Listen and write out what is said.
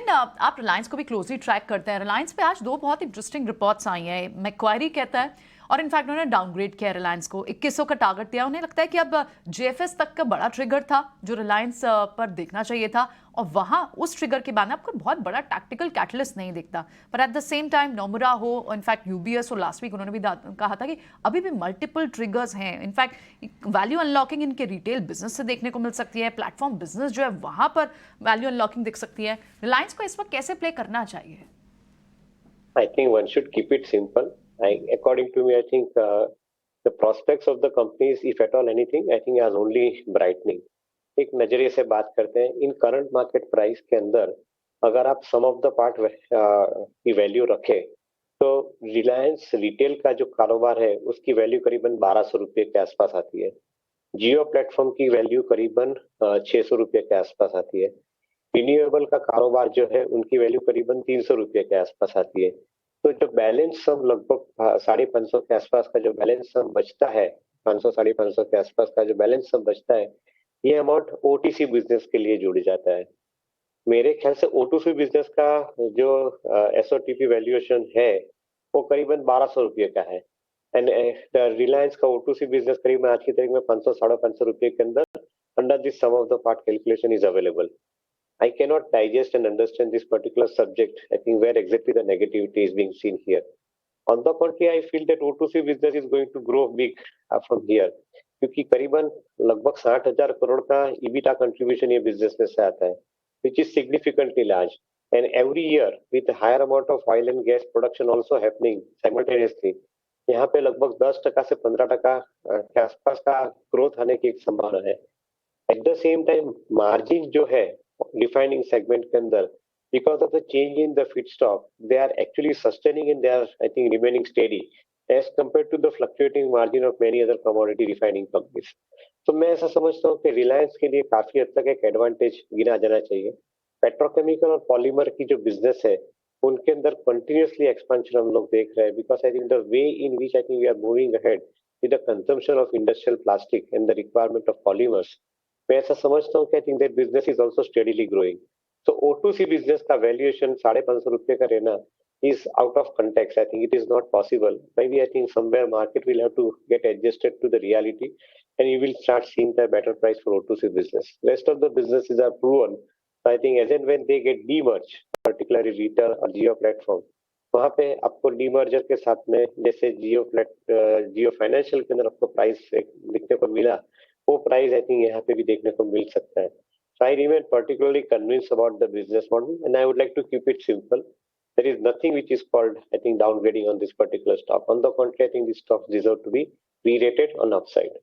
आप रिलायंस को भी क्लोजली ट्रैक करते हैं। रिलायंस पे आज दो बहुत इंटरेस्टिंग रिपोर्ट्स आई हैं। मैक्वायरी कहता है और इनफैक्ट उन्होंने डाउनग्रेड किया रिलायंस को, 2100 का टारगेट दिया। उन्हें लगता है कि अब जेएफएस तक का बड़ा ट्रिगर था जो रिलायंस पर देखना चाहिए था, और वहां उस ट्रिगर के बाद आपको बहुत बड़ा टैक्टिकल कैटलिस्ट नहीं दिखता। पर at the same time Nomura हो, इनफैक्ट यूबीएस हो, लास्ट वीक उन्होंने भी कहा था कि अभी भी मल्टीपल ट्रिगर्स हैं। इनफैक्ट वैल्यू अनलॉकिंग इनके रिटेल बिजनेस से देखने को मिल सकती है, प्लेटफॉर्म बिजनेस जो है वहां पर वैल्यू अनलॉकिंग दिख सकती है। रिलायंस को इस वक्त कैसे प्ले करना चाहिए? I think one should keep it simple. According to me, I think the prospects of the companies, if at all anything, I think are only brightening. एक नजरिए से बात करते हैं, इन करंट मार्केट प्राइस के अंदर अगर आप सम ऑफ द पार्ट की वैल्यू रखें तो रिलायंस रिटेल का जो कारोबार है उसकी वैल्यू करीबन 1200 रुपये के आसपास आती है। जियो प्लेटफॉर्म की वैल्यू करीबन 600 रुपये के आसपास आती है। रिन्यूएबल का कारोबार जो है उनकी वैल्यू करीबन 300 रुपये के आसपास आती है। तो जो बैलेंस सम लगभग 550 के आसपास का जो बैलेंस सम बचता है, 500 550 के आसपास का जो बैलेंस सम बचता है, ये अमाउंट ओटीसी बिजनेस के लिए जुड़ जाता है। मेरे ख्याल से ओटूसी बिजनेस का जो एसओटीपी वैल्यूएशन है वो करीबन 1200 रुपये का है। एंड रिलायंस का ओटूसी बिजनेस करीबन आज की तारीख में 500 550 रुपये के अंदर under this sum of the part calculation is available. I cannot digest and understand this particular subject. I think where exactly the negativity is being seen here. On the contrary, I feel that O2C business is going to grow big from here. क्योंकि करीबन लगभग 60,000 करोड़ का EBITDA contribution ये business में से आता है, which is significantly large. And every year with a higher amount of oil and gas production also happening simultaneously, यहाँ पे लगभग 10% से 15% के आसपास का ग्रोथ आने की एक संभावना है। At the same time margin जो है refining segment के अंदर because of the change in the feedstock, they are actually sustaining and they are, I think, remaining steady as compared to the fluctuating margin of many other commodity refining companies. तो मैं ऐसा समझता हूँ कि रिलायंस के लिए काफी हद तक एक एडवांटेज गिना जाना चाहिए। पेट्रोकेमिकल और पॉलीमर की जो बिजनेस है उनके अंदर कंटिन्यूसली एक्सपेंशन हम लोग देख रहे हैं, because I think the way in which I think we are moving ahead with the consumption of industrial plastic and the requirement of polymers, मैं ऐसा समझता हूँ कि I think that business is also steadily growing. तो O2C business का valuation 550 रुपये का रहना is out of context. I think it is not possible. Maybe I think somewhere market will have to get adjusted to the reality and you will start seeing the better price for O2C business. Rest of the businesses are proven. I think as and when they get demerged, particularly retail और जियो platform, वहाँ पे आपको demerger के साथ में जैसे जियो financial के अंदर आपको प्राइस दिखने को मिला, वो प्राइस आई थिंक यहाँ पे भी देखने को मिल सकता है। So I remain particularly convinced about the business model and I would like to keep it simple. There is nothing which is called, I think, downgrading on this particular stock. On the contrary, I think these stocks deserve to be re-rated on upside.